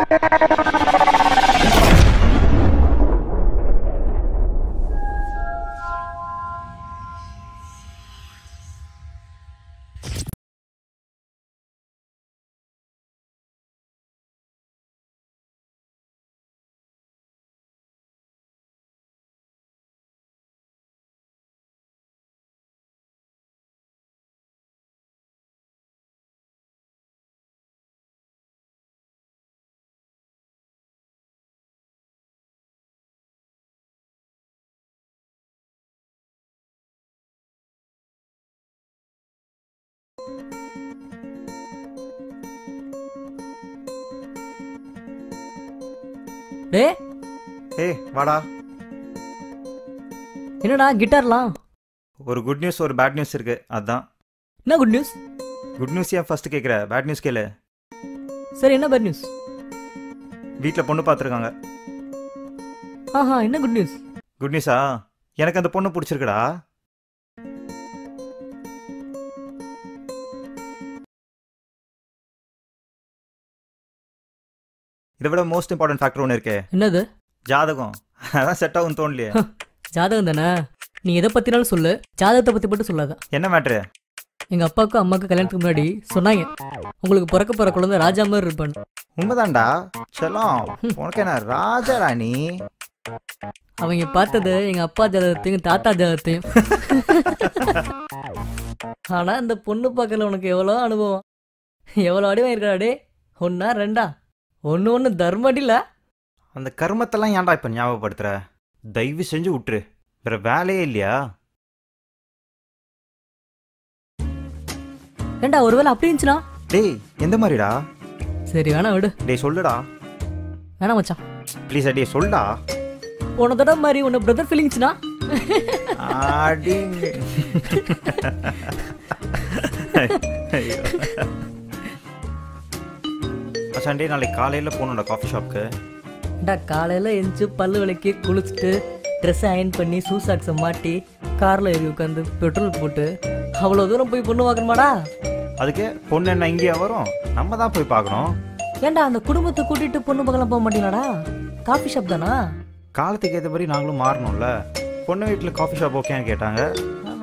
டே ஏய் வாடா. என்னடா கிட்டார்லாம்? ஒரு குட் நியூஸ் ஒரு பேட் நியூஸ் இருக்கு, அதான். என்ன குட் நியூஸ்? குட் நியூஸ் ஏன் ஃபர்ஸ்ட் கேட்குற? பேட் நியூஸ் கேளு. சரி, என்ன பேட் நியூஸ்? வீட்டில் பொண்ணு பார்த்துருக்காங்க. ஆஹா, என்ன குட் நியூஸ்? குட் நியூஸா? எனக்கு அந்த பொண்ணு பிடிச்சிருக்குடா. இதை விட மோஸ்ட் இம்பார்ட்டன்ட் ஃபேக்டர் ஒன்று இருக்கு. என்னது? ஜாதகம். அதான் செட் ஆகும் தோணலையே. ஜாதகம் தானே? நீ எதை பற்றினாலும் சொல்லு, ஜாதகத்தை பற்றி மட்டும் சொல்லாத. என்ன மேட்ரு? எங்கள் அப்பாவுக்கும் அம்மாவுக்கும் கல்யாணத்துக்கு முன்னாடி சொன்னாங்க, உங்களுக்கு பிறக்க போகிற குழந்தை ராஜா மாதிரி இருப்பான்னு. உண்மைதான்டா. செல்லம், உனக்கு என்ன ராஜாடா நீ? அவங்க பார்த்தது எங்கள் அப்பா ஜாதகத்தையும் தாத்தா ஜாதகத்தையும். ஆனால் இந்த பொண்ணு பார்க்கல உனக்கு எவ்வளோ அனுபவம், எவ்வளோ அடிவாக இருக்காடே. ஒன்றா ரெண்டா? ஒன்று தர்மடில. அந்த கர்மத்தெல்லாம் ஏன்டா இப்போ ஞாபகப்படுத்துற? தயவு செஞ்சு விட்டுரு, வேற வேலையே இல்லையா? ஏண்டா ஒருவேளை அப்படி இருந்துச்சுனா? டேய் எந்த மாதிரிடா? சரி வேணா விடு. டேய் சொல்லுடா. வேணாம் மச்சான் ப்ளீஸ். டே சொல்லுடா. உன தடவை மாதிரி உன்னை பிரதர் ஃபீலிங்ஸ்னா? சண்டே நாளைக்கு காலையில் போகணும்டா காஃபி ஷாப்க்கு. காலையில் எழுந்துச்சு பல்லு விளக்கி குளிச்சுட்டு ட்ரெஸ்ஸை அயன் பண்ணி ஷூ சாக்ஸை மாட்டி காரில் ஏறி உட்காந்து பெட்ரோல் போட்டு அவ்வளோ தூரம் போய் பொண்ணு பார்க்கணுமாடா? அதுக்கு பொண்ணு என்ன இங்கேயா வரும்? நம்ம தான் போய் பார்க்கணும். ஏன்டா அந்த குடும்பத்தை கூட்டிட்டு பொண்ணு பார்க்கலாம் போக மாட்டீங்களாடா? காஃபி ஷாப் தானா? காலத்துக்கு ஏற்ற மாதிரி நாங்களும் மாறணும்ல. பொண்ணு வீட்டில் காஃபி ஷாப் ஓகேன்னு கேட்டாங்க,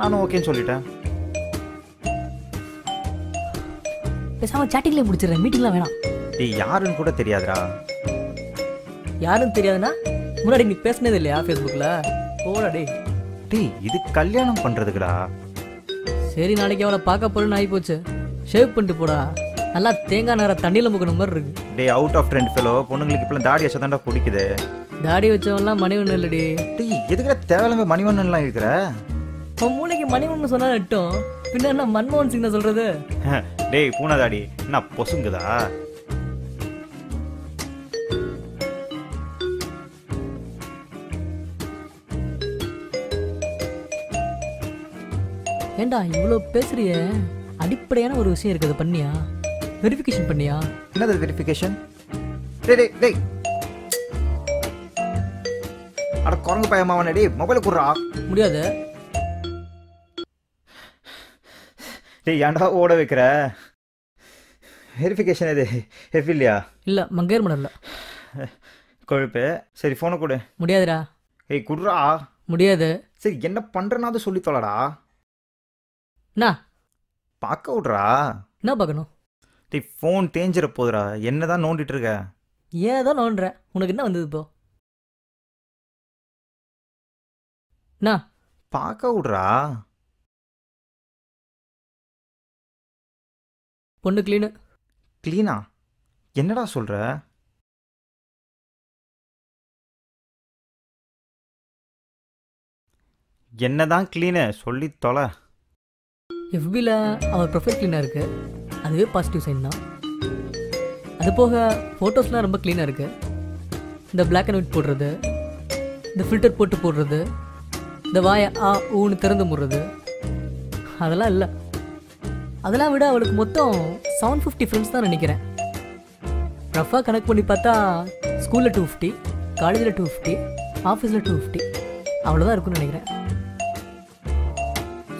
நானும் ஓகேன்னு சொல்லிட்டேன். பேசாமல் சாட்டிங்லேயே முடிச்சிடுறேன், மீட்டிங்லாம் வேணாம். டேய் யாருன்னு கூட தெரியாதுடா. யாரும் தெரியாதுன்னா முன்னாடி நீ பேசினது இல்லையா ஃபேஸ்புக்கில்? போடா டே. டேய் இது கல்யாணம் பண்ணுறதுக்குடா. சரி, நாளைக்கு அவளை பார்க்க போறேன்னு ஆகி போச்சு. ஷேவ் பண்ணிட்டு போடா, நல்லா தேங்காய் நேரம் தண்ணியில் முக்கின மாதிரி இருக்கு. டே அவுட் ஆஃப் ட்ரெண்ட் ஃபெலோ, பொண்ணுங்களுக்கு இப்பெல்லாம் தாடி வச்சா தாண்டா பிடிக்குது. தாடி வச்சவன்லாம் மணிவண்ணன் இல்லடி. டேய் எதுக்குடா தேவையில்லாம மணிவண்ணன்லாம் இருக்கிற? உன் மூளைக்கு மணிவண்ணன் சொன்னா நட்டும், பின்ன என்ன மன்மோகன் சிங் சொல்றது? டேய் பூனை தாடி என்ன பொசுங்குதா? ஏண்டா இவ்வளோ பேசுறிய? அடிப்படையான ஒரு விஷயம் இருக்குது, பண்ணியா? வெரிஃபிகேஷன் பண்ணியா? என்னது வெரிஃபிகேஷன்? டேய் டேய் டேய் அட குரங்கு பயமாவனே, டேய் மொபைல் குடுறா. முடியாது. டேய் ஏன்டா ஓட வைக்கிற? வெரிஃபிகேஷன் எது? எஃப் இல்லையா? இல்லை, மங்கேர் மடல்ல கொழுப்பு. சரி ஃபோனை கொடு. முடியாதுடா. ஏய் குடுறா. முடியாது. சரி என்ன பண்ணுறனாவது சொல்லி தொலைடா. என்ன பார்க்க விட்றா. என்ன பார்க்கணும்? டேய் ஃபோன் தேஞ்சிட போதுடா, என்ன தான் நோண்டிட்டு இருக்க? ஏதோ நோண்டுறேன், உனக்கு என்ன வந்தது இப்போ? என்ன பார்க்க விட்றா. பொண்ணு கிளீனு. க்ளீனா? என்னடா சொல்ற? என்னதான் க்ளீனு சொல்லி தொலை. எஃபியில் அவர் ப்ரொஃபைல் க்ளீனாக இருக்குது, அதுவே பாசிட்டிவ் சைன் தான். அது போக ஃபோட்டோஸ்லாம் ரொம்ப க்ளீனாக இருக்குது. இந்த பிளாக் அண்ட் ஒயிட் போடுறது, இந்த ஃபில்டர் போட்டு போடுறது, இந்த வாயை ஊன்னு திறந்து முடுறது, அதெல்லாம் இல்லை. அதெல்லாம் விட அவளுக்கு மொத்தம் 750 ஃப்ரெண்ட்ஸ் தான் நினைக்கிறேன். ரஃபாக கணக்கு பண்ணி பார்த்தா ஸ்கூலில் 250, காலேஜில் 250, ஆஃபீஸில் 250, அவ்வளோதான் இருக்குன்னு நினைக்கிறேன்.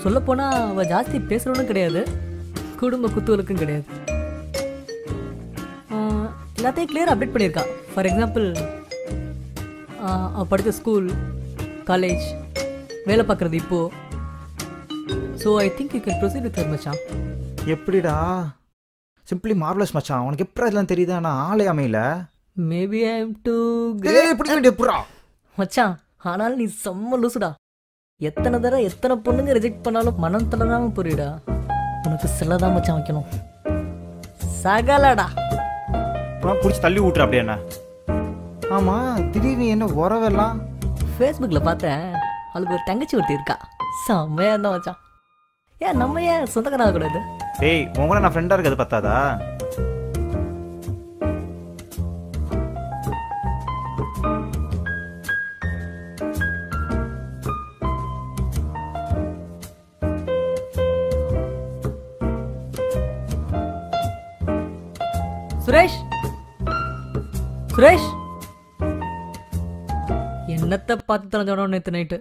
சொல்லப்போனால் அவள் ஜாஸ்தி பேசுகிறவனும் கிடையாது, குடும்ப குத்துவலுக்கும் கிடையாது. எல்லாத்தையும் கிளியர் அப்டேட் பண்ணியிருக்கா. ஃபார் எக்ஸாம்பிள் அவள் படித்த ஸ்கூல், காலேஜ், வேலை பார்க்குறது இப்போ. So I think you can proceed with her மச்சான். எப்படிடா? சிம்பிளி மார்வலஸ் மச்சான். உனக்கு எப்படி அதெல்லாம் தெரியுதா? நான் ஆளே அமையல. மேபி ஐ எம் டு எப்படி வேண்டிய புறா மச்சான். ஆனால் நீ செம்ம லூசுடா. எத்தனை தடவை எத்தனை பொண்ணுங்க ரிஜெக்ட் பண்ணாலும் மனம் தளராம புரியுடா. உனக்கு சிலதான் மச்சான் வைக்கணும். சகலடா பிடிச்சி தள்ளி விட்டுற அப்படியே என்ன? ஆமாம், திடீர்னு என்ன உறவெல்லாம்? ஃபேஸ்புக்கில் பார்த்தேன். அவளுக்கு ஒரு தங்கச்சி ஒருத்தி இருக்கா. செம்மையாக இருந்தா மச்சான். ஏன் நம்ம ஏன் சொந்தக்காரன் ஆகக்கூடாது? ஏய், உங்களை நான் ஃப்ரெண்டாக இருக்கிறது பத்தாதா? சுரேஷ், சுரேஷ், என்னத்தை பார்த்து தொலைஞ்சோட நேற்று நைட்டு?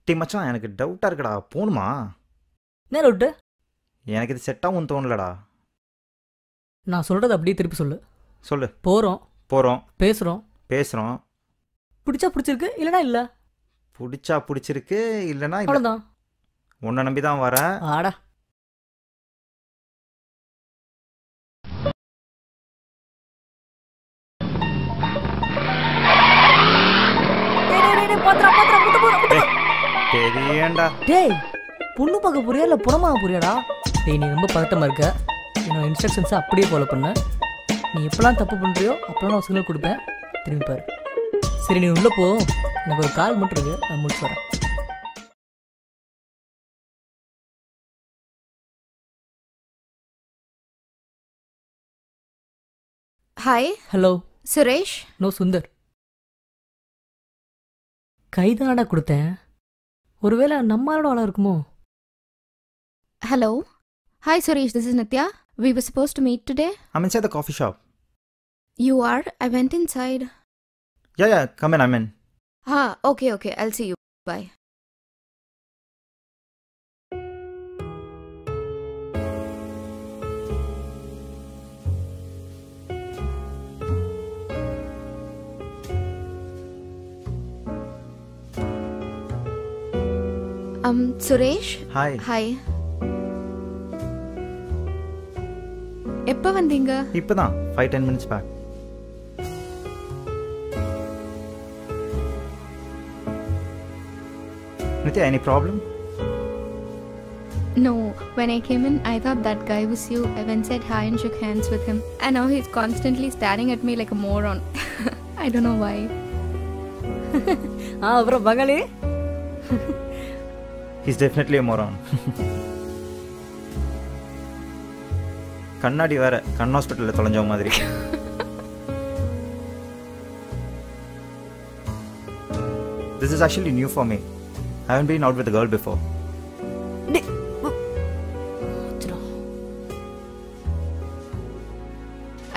டீ மச்சான், எனக்கு டவுட்டாக இருக்குடா. போகணுமா? என்ன டவுட்டு? எனக்கு இது செட் ஆகும்னு தோணலடா. நான் சொல்கிறது அப்படியே திருப்பி சொல்லு. சொல்லு. போகிறோம், போகிறோம், பேசுகிறோம். பிடிச்சா பிடிச்சிருக்கு, இல்லைனா இல்லை. பிடிச்சா பிடிச்சிருக்கு, இல்லைனா இல்லை. அவ்வளோதான். உன்னை நம்பி தான் வரேன். ஆடா. தெரியண்டா. டேய், பொண்ணு பார்க்க போறியா இல்லை புறமாக போறியாடா? டேய், நீ ரொம்ப பதட்டமாக இருக்க. என்னோட இன்ஸ்ட்ரக்ஷன்ஸை அப்படியே ஃபாலோ பண்ண. நீ எப்போலாம் தப்பு பண்ணுறியோ அப்போலாம் நான் சிக்னல் கொடுப்பேன். திரும்பி பாரு. சரி, நீ உள்ளே போ. எனக்கு ஒரு கால் மட்டும் இருக்கு, நான் முடிச்சு வரேன். Hi. Hello. Suresh. No, Sundar. கைதானடா கொடுத்தேன். ஒருவேளை நம்மளோட ஆளா இருக்குமோ? Hello. Hi Suresh, this is Nitya. We were supposed to meet today. I'm inside the coffee shop. You are? I went inside. Yeah, come in, I'm in. Okay, I'll see you. Bye. Suresh. Hi. Hi. எப்போ வந்தீங்க? இப்பதான் 5-10 minutes back. Nitya, any problem? No, when I came in, I thought that guy was you. I went said hi and shook hands with him. And now he's constantly staring at me like a moron. I don't know why. அப்புறம் பங்களி? He's definitely a moron. கண்ணாடி வேற கண் ஹாஸ்பிட்டலில் தொலைஞ்ச மாதிரி. This is actually new for me. I haven't been out with a girl before.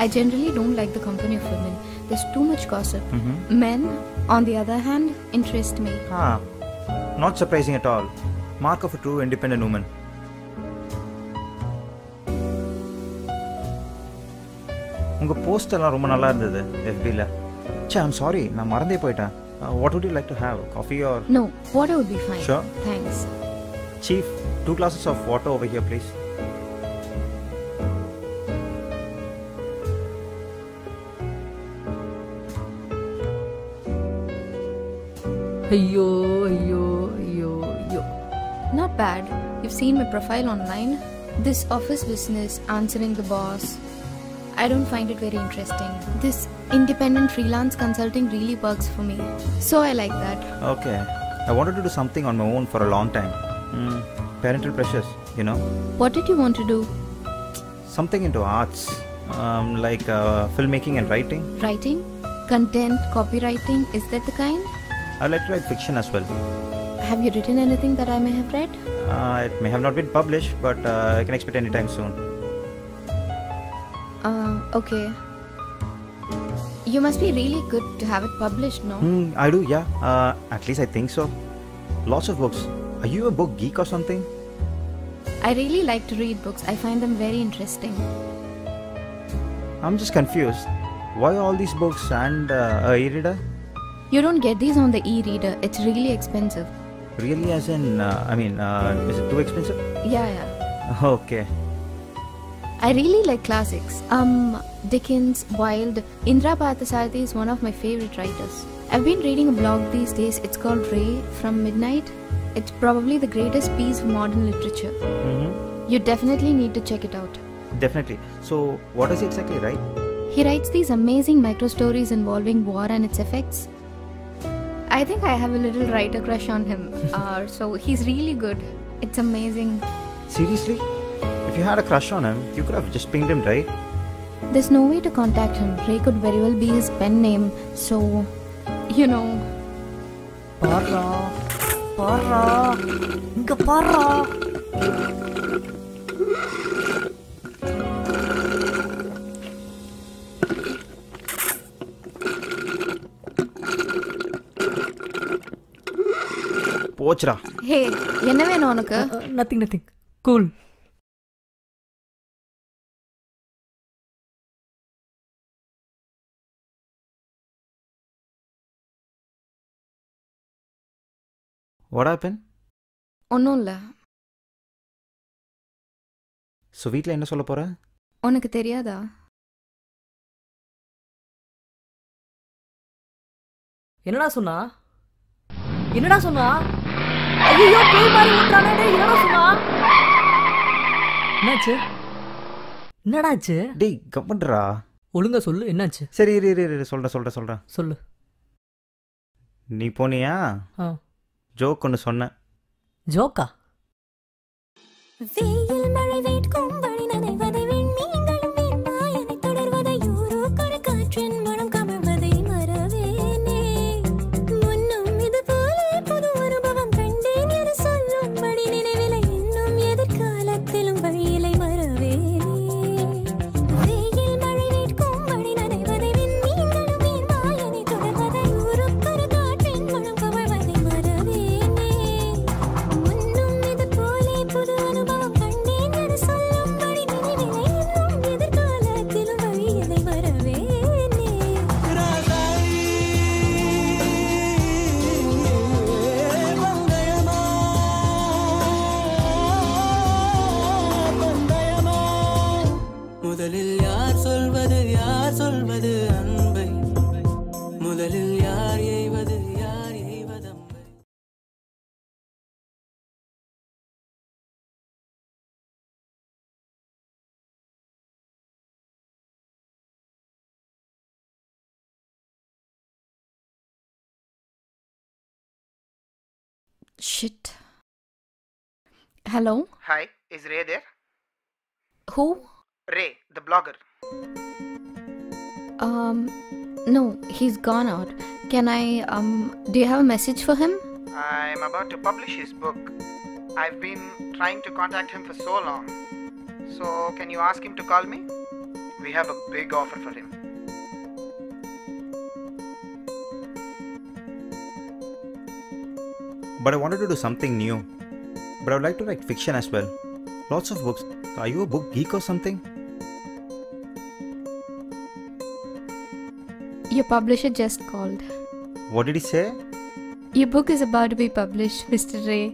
I generally don't like the company of women. There's too much gossip. Men, on the other hand, interest me. Not surprising at all. Mark of a true independent woman. உங்கள் post எல்லாம் ரொம்ப நல்லா இருந்தது FBல. I'm sorry, நான் மறந்தே போயிட்டேன். What would you like to have? Coffee or? No, water would be fine. Sure. Thanks. Chief, 2 glasses of water over here, please. ஐயோ. Not bad. You've seen my profile online. This office business, answering the boss, I don't find it very interesting. This independent freelance consulting really works for me. So I like that. Okay. I wanted to do something on my own for a long time. Parental pressures, you know. What did you want to do? Something into arts, like filmmaking and writing. Writing? Content, copywriting, is that the kind? I like to write fiction as well. Have you written anything that I may have read? It may have not been published, but I can expect anytime soon. Okay. You must be really good to have it published, no? I do, yeah. At least I think so. Lots of books. Are you a book geek or something? I really like to read books. I find them very interesting. I'm just confused. Why all these books and a e-reader? You don't get these on the e-reader. It's really expensive. Really, as in, is it too expensive? Yeah. Okay. I really like classics. Dickens, Wilde. Indra Parthasarathy is one of my favorite writers. I've been reading a blog these days. It's called Ray from Midnight. It's probably the greatest piece of modern literature. You definitely need to check it out. Definitely. So, what does he exactly write? He writes these amazing micro stories involving war and its effects. I think I have a little writer crush on him. So he's really good. It's amazing. Seriously? If you had a crush on him, you could have just pinged him, right? There's no way to contact him. Ray could very well be his pen name. So, you know. பாரா பாரா இங்க பாரா. போச்சுடா. ஹே, என்ன வேணும் உனக்கு? Nothing cool. What happened? ஒன்றும் இல்லை. So வீட்டில் என்ன சொல்ல போற? உனக்கு தெரியாதா? என்னடா சொன்னா? ஐயோ பேய் மாதிரி ஓட்டுறானே. என்னடா சொன்னா? என்னடாச்சு? டேய் கம்மன்றா. ஒழுங்கா சொல்லு, என்னாச்சு? சரி இரு சொல்கிறேன். சொல்லு. நீ போனியா? ஜோக் ஒன்று சொன்னேன். ஜோக்கா? வெயில் மழை வேட்கும் வழி நனைவதை வெண்மீன்களும் வெண்பாயனை தொடர்வதை யூரோக்கொரு காற்றின் மனம் கமழ்வதை மறவேனே. முன்னும் இது போல புது அனுபவம் கண்டேன் என சொல்லும்படி நினைவிலை இன்னும் எதிர்காலத்திலும் வழியிலை மறவேனே. வெயில் மழை வேட்கும் வழி நனைவதை வெண்மீன்களும் வெண்பாயனை தொடர்வதை யூரோக்கொரு காற்றின் மனம் கமழ்வதை மறவேனே. முன்னும் இது போல புது அனுபவம் கண்டேன் என சொல்லும்படி நினைவிலை இன்னும் எதிர்காலத்திலும் வழியிலை மறவேனே. முதலில் யார் சொல்வது அன்பை, முதலில் யார் எய்வது அம்பை. Shit. Hello? Hi, is Ray there? Who? Ray, the blogger. No, he's gone out. Can I, do you have a message for him? I'm about to publish his book. I've been trying to contact him for so long. So, can you ask him to call me? We have a big offer for him. But I wanted to do something new. But I would like to write fiction as well. Lots of books. Are you a book geek or something? Your publisher just called. What did he say? Your book is about to be published, Mr. Ray.